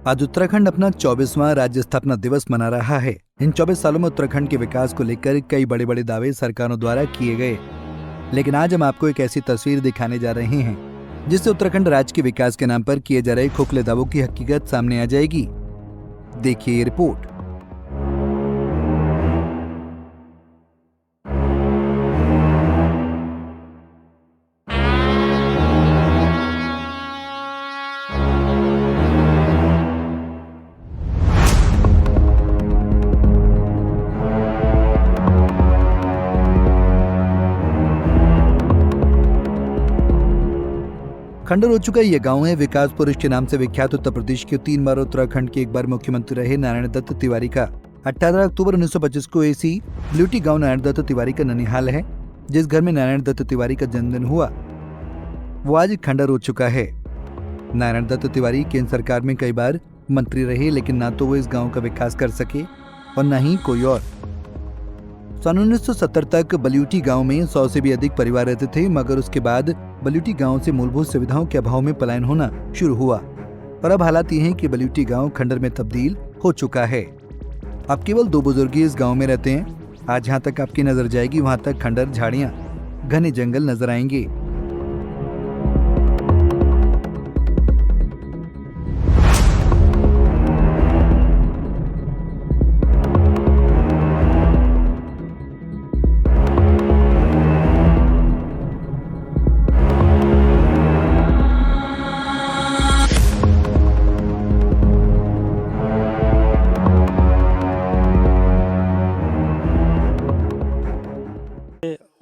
आज उत्तराखंड अपना 24वां राज्य स्थापना दिवस मना रहा है। इन 24 सालों में उत्तराखंड के विकास को लेकर कई बड़े बड़े दावे सरकारों द्वारा किए गए, लेकिन आज हम आपको एक ऐसी तस्वीर दिखाने जा रहे हैं जिससे उत्तराखंड राज्य के विकास के नाम पर किए जा रहे खोखले दावों की हकीकत सामने आ जाएगी। देखिए ये रिपोर्ट। खंडर हो चुका ये गांव है विकास पुरुष के नाम से विख्यात उत्तर प्रदेश के 3 बार उत्तराखंड के 1 बार मुख्यमंत्री रहे नारायण दत्त तिवारी का 18 अक्टूबर 1925 को एसी ब्ल्यूटी गांव नारायण दत्त तिवारी का ननिहाल है। जिस घर में नारायण दत्त तिवारी का जन्मदिन हुआ वो आज खंडर हो चुका है। नारायण दत्त तिवारी केंद्र सरकार में कई बार मंत्री रहे, लेकिन ना तो वो इस गाँव का विकास कर सके और न ही कोई और। सन 1970 तक बल्यूटी गांव में 100 से भी अधिक परिवार रहते थे, मगर उसके बाद बल्यूटी गांव से मूलभूत सुविधाओं के अभाव में पलायन होना शुरू हुआ और अब हालात ये हैं कि बल्यूटी गांव खंडर में तब्दील हो चुका है। अब केवल 2 बुजुर्ग इस गांव में रहते हैं। आज जहां तक आपकी नजर जाएगी वहां तक खंडर, झाड़ियां, घने जंगल नजर आएंगे।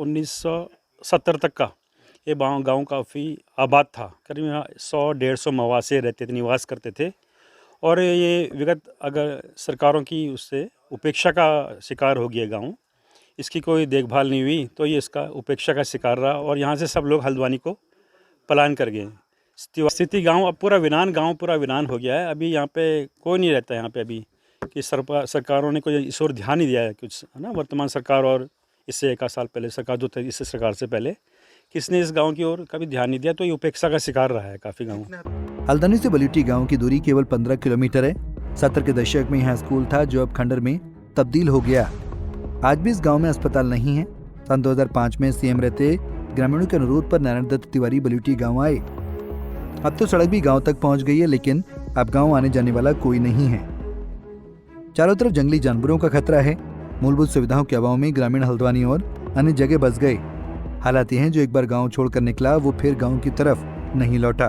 उन्नीस 1970 तक का ये गांव काफ़ी आबाद था। करीब यहाँ 100-150 मवासे रहते थे, निवास करते थे। और ये विगत अगर सरकारों की उससे उपेक्षा का शिकार हो गया गांव, इसकी कोई देखभाल नहीं हुई तो ये इसका उपेक्षा का शिकार रहा और यहाँ से सब लोग हल्द्वानी को पलायन कर गए। स्थिति गांव अब पूरा वीरान हो गया है। अभी यहाँ पे कोई नहीं रहता यहाँ पे अभी कि सरकारों ने कोई इस ओर ध्यान नहीं दिया है कुछ, है ना। वर्तमान सरकार और इससे 1 साल पहले सरकार जो थी, इस सरकार से पहले किसने इस गांव की ओर कभी ध्यान नहीं दिया, तो ये उपेक्षा का शिकार रहा है काफी गांव। हल्द्वानी से बल्यूटी गांव की दूरी केवल 15 किलोमीटर है। 70 के दशक में यहाँ स्कूल था जो अब खंडर में तब्दील हो गया। आज भी इस गांव में अस्पताल नहीं है। सन 2005 में सीएम रहते ग्रामीणों के अनुरोध पर नारायण दत्त तिवारी बल्यूटी गाँव आए। अब तो सड़क भी गाँव तक पहुँच गई है, लेकिन अब गाँव आने जाने वाला कोई नहीं है। चारों तरफ जंगली जानवरों का खतरा है। मूलभूत सुविधाओं के अभाव में ग्रामीण हल्द्वानी और अन्य जगह बस गए। हालात ये हैं जो एक बार गांव छोड़कर निकला वो फिर गांव की तरफ नहीं लौटा।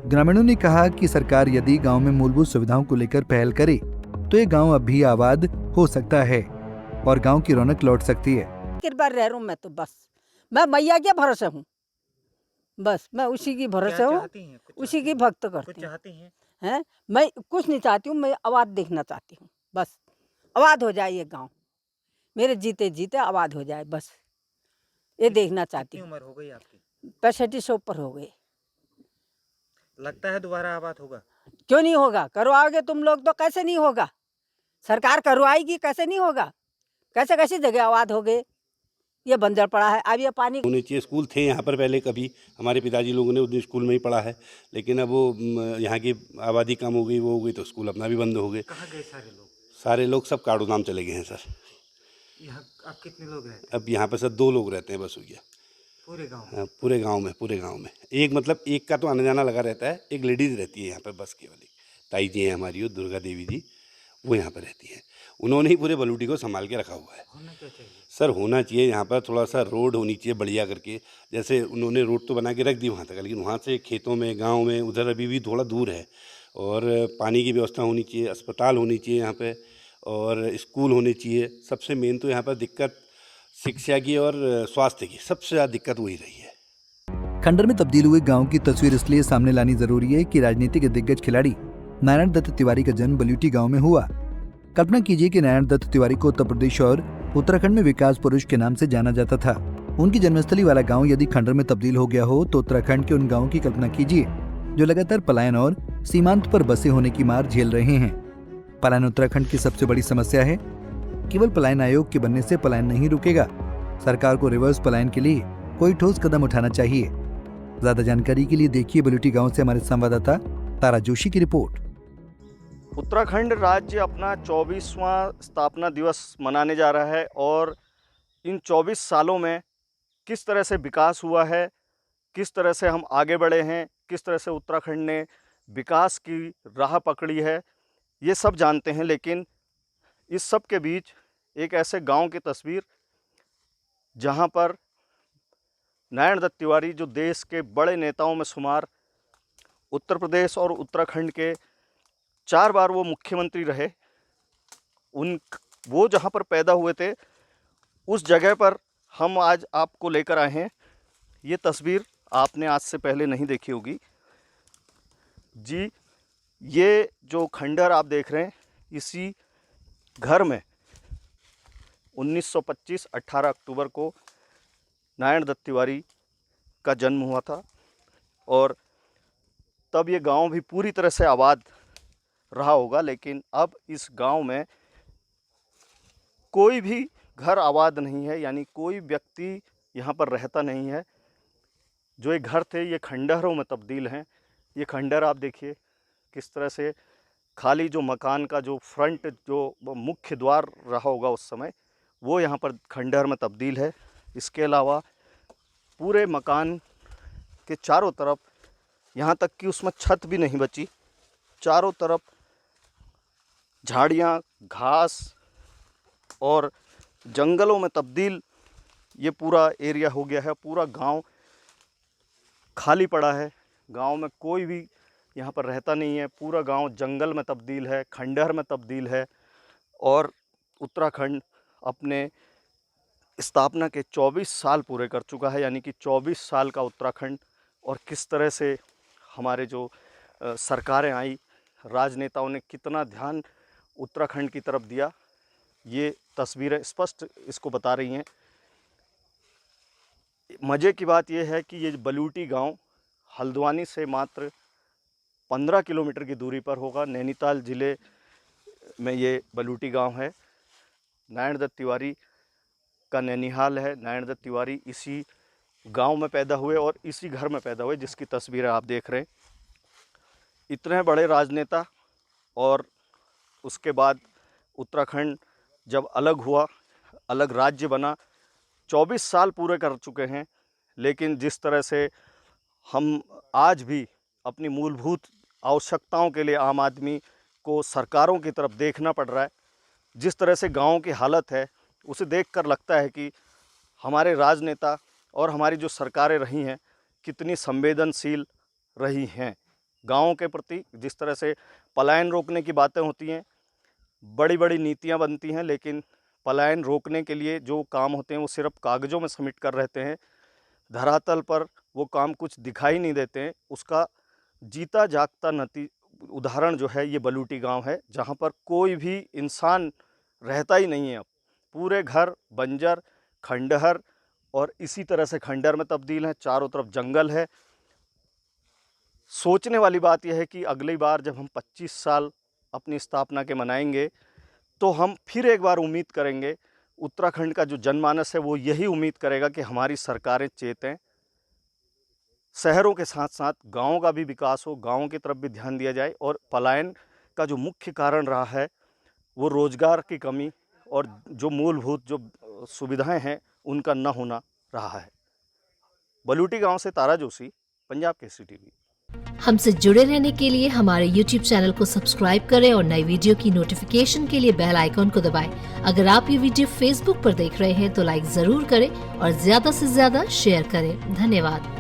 ग्रामीणों ने कहा कि सरकार यदि गांव में मूलभूत सुविधाओं को लेकर पहल करे तो ये गांव अब भी आबाद हो सकता है और गांव की रौनक लौट सकती है। एक बार रह रहा हूँ मैं, तो बस मैं मैया के भरोसे हूँ, बस मैं उसी की भरोसे हूँ, उसी की भक्त करती हूँ। मैं कुछ नहीं चाहती हूँ, मैं आबाद देखना चाहती हूँ। बस आबाद हो जाए ये गांव, मेरे जीते जीते आबाद हो जाए, बस ये देखना चाहती हूँ। उम्र हो गई आपकी? 65 ऊपर हो गई। लगता है दोबारा आबाद होगा? क्यों नहीं होगा? करवाओगे तुम लोग तो कैसे नहीं होगा? सरकार करवाएगी, कैसे नहीं होगा? कैसे कैसी जगह आबाद हो गए? ये बंजर पड़ा है। अब ये पानी होने चाहिए। स्कूल थे यहाँ पर पहले, कभी हमारे पिताजी लोगों ने उस स्कूल में ही पढ़ा है, लेकिन अब वो यहाँ की आबादी कम हो गई, वो हो गई तो स्कूल अपना भी बंद हो गए। कहाँ गए सारे लोग? सारे लोग सब काड़ू नाम चले गए हैं सर। यहाँ अब कितने लोग रहते हैं? अब यहाँ पर सर 2 लोग रहते हैं बस, हो गया पूरे गांव? हाँ, पूरे गांव में एक, मतलब एक का तो आना जाना लगा रहता है। एक लेडीज़ रहती है यहाँ पर बस, केवल एक ताई जी हैं हमारी, वो दुर्गा देवी जी, वो यहाँ पर रहती हैं। उन्होंने ही पूरे बलूटी को संभाल के रखा हुआ है। होना क्या चाहिए सर? होना चाहिए यहाँ पर थोड़ा सा रोड होनी चाहिए बढ़िया करके। जैसे उन्होंने रोड तो बना के रख दी वहाँ तक, लेकिन वहाँ से खेतों में, गाँव में, उधर अभी भी थोड़ा दूर है। और पानी की व्यवस्था होनी चाहिए, अस्पताल होनी चाहिए यहाँ पे, और स्कूल होने चाहिए। सबसे मेन तो यहाँ पर दिक्कत शिक्षा की और स्वास्थ्य की, सबसे ज़्यादा दिक्कत वही रही है। खंडर में तब्दील हुए गांव की तस्वीर इसलिए सामने लानी जरूरी है कि राजनीति के दिग्गज खिलाड़ी नारायण दत्त तिवारी का जन्म बल्यूटी गांव में हुआ। कल्पना कीजिए कि नारायण दत्त तिवारी को उत्तर प्रदेश और उत्तराखंड में विकास पुरुष के नाम से जाना जाता था। उनकी जन्मस्थली वाला गाँव यदि खंडर में तब्दील हो गया हो तो उत्तराखंड के उन गाँव की कल्पना कीजिए जो लगातार पलायन और सीमांत पर बसे होने की मार झेल रहे हैं। पलायन उत्तराखंड की सबसे बड़ी समस्या है। केवल पलायन आयोग के बनने से पलायन नहीं रुकेगा। सरकार को रिवर्स पलायन के लिए कोई ठोस कदम उठाना चाहिए। ज्यादा जानकारी के लिए देखिए बल्यूटी गांव से हमारे संवाददाता तारा जोशी की रिपोर्ट। उत्तराखंड राज्य अपना 24वां स्थापना दिवस मनाने जा रहा है और इन 24 सालों में किस तरह से विकास हुआ है, किस तरह से हम आगे बढ़े हैं, किस तरह से उत्तराखंड ने विकास की राह पकड़ी है, ये सब जानते हैं। लेकिन इस सब के बीच एक ऐसे गांव की तस्वीर जहां पर नारायण दत्त तिवारी, जो देश के बड़े नेताओं में शुमार, उत्तर प्रदेश और उत्तराखंड के 4 बार वो मुख्यमंत्री रहे, वो जहाँ पर पैदा हुए थे उस जगह पर हम आज आपको लेकर आए हैं। ये तस्वीर आपने आज से पहले नहीं देखी होगी जी। ये जो खंडहर आप देख रहे हैं, इसी घर में 1925 18 अक्टूबर को नारायण दत्त तिवारी का जन्म हुआ था और तब ये गांव भी पूरी तरह से आबाद रहा होगा। लेकिन अब इस गांव में कोई भी घर आबाद नहीं है, यानी कोई व्यक्ति यहाँ पर रहता नहीं है। जो ये घर थे ये खंडहरों में तब्दील हैं। ये खंडहर आप देखिए किस तरह से खाली, जो मकान का जो फ्रंट, जो मुख्य द्वार रहा होगा उस समय, वो यहाँ पर खंडहर में तब्दील है। इसके अलावा पूरे मकान के चारों तरफ, यहाँ तक कि उसमें छत भी नहीं बची, चारों तरफ झाड़ियाँ, घास और जंगलों में तब्दील ये पूरा एरिया हो गया है। पूरा गांव खाली पड़ा है, गांव में कोई भी यहाँ पर रहता नहीं है। पूरा गांव जंगल में तब्दील है, खंडहर में तब्दील है। और उत्तराखंड अपने स्थापना के 24 साल पूरे कर चुका है, यानी कि 24 साल का उत्तराखंड। और किस तरह से हमारे जो सरकारें आई, राजनेताओं ने कितना ध्यान उत्तराखंड की तरफ दिया, ये तस्वीरें स्पष्ट इसको बता रही हैं। मज़े की बात यह है कि ये बलूटी गांव हल्द्वानी से मात्र 15 किलोमीटर की दूरी पर होगा। नैनीताल ज़िले में ये बलूटी गांव है। नारायण दत्त तिवारी का नैनीहाल है। नारायण दत्त तिवारी इसी गांव में पैदा हुए और इसी घर में पैदा हुए, जिसकी तस्वीरें आप देख रहे हैं। इतने बड़े राजनेता, और उसके बाद उत्तराखंड जब अलग हुआ, अलग राज्य बना, 24 साल पूरे कर चुके हैं। लेकिन जिस तरह से हम आज भी अपनी मूलभूत आवश्यकताओं के लिए आम आदमी को सरकारों की तरफ देखना पड़ रहा है, जिस तरह से गाँव की हालत है, उसे देखकर लगता है कि हमारे राजनेता और हमारी जो सरकारें रही हैं कितनी संवेदनशील रही हैं गाँव के प्रति। जिस तरह से पलायन रोकने की बातें होती हैं, बड़ी बड़ी नीतियां बनती हैं, लेकिन पलायन रोकने के लिए जो काम होते हैं वो सिर्फ कागज़ों में समिट कर रहते हैं, धरातल पर वो काम कुछ दिखाई नहीं देते हैं। उसका जीता जागता उदाहरण जो है ये बलूटी गांव है, जहां पर कोई भी इंसान रहता ही नहीं है। अब पूरे घर बंजर, खंडहर, और इसी तरह से खंडहर में तब्दील हैं। चारों तरफ जंगल है। सोचने वाली बात यह है कि अगली बार जब हम 25 साल अपनी स्थापना के मनाएंगे, तो हम फिर एक बार उम्मीद करेंगे, उत्तराखंड का जो जनमानस है वो यही उम्मीद करेगा कि हमारी सरकारें चेतें, शहरों के साथ साथ गाँव का भी विकास हो, गाँव की तरफ भी ध्यान दिया जाए। और पलायन का जो मुख्य कारण रहा है वो रोज़गार की कमी और जो मूलभूत जो सुविधाएं हैं उनका न होना रहा है। बलूटी गांव से तारा जोशी, पंजाब केसरी टीवी। हमसे जुड़े रहने के लिए हमारे YouTube चैनल को सब्सक्राइब करें और नई वीडियो की नोटिफिकेशन के लिए बेल आइकॉन को दबाएं। अगर आप ये वीडियो Facebook पर देख रहे हैं तो लाइक जरूर करें और ज्यादा से ज्यादा शेयर करें। धन्यवाद।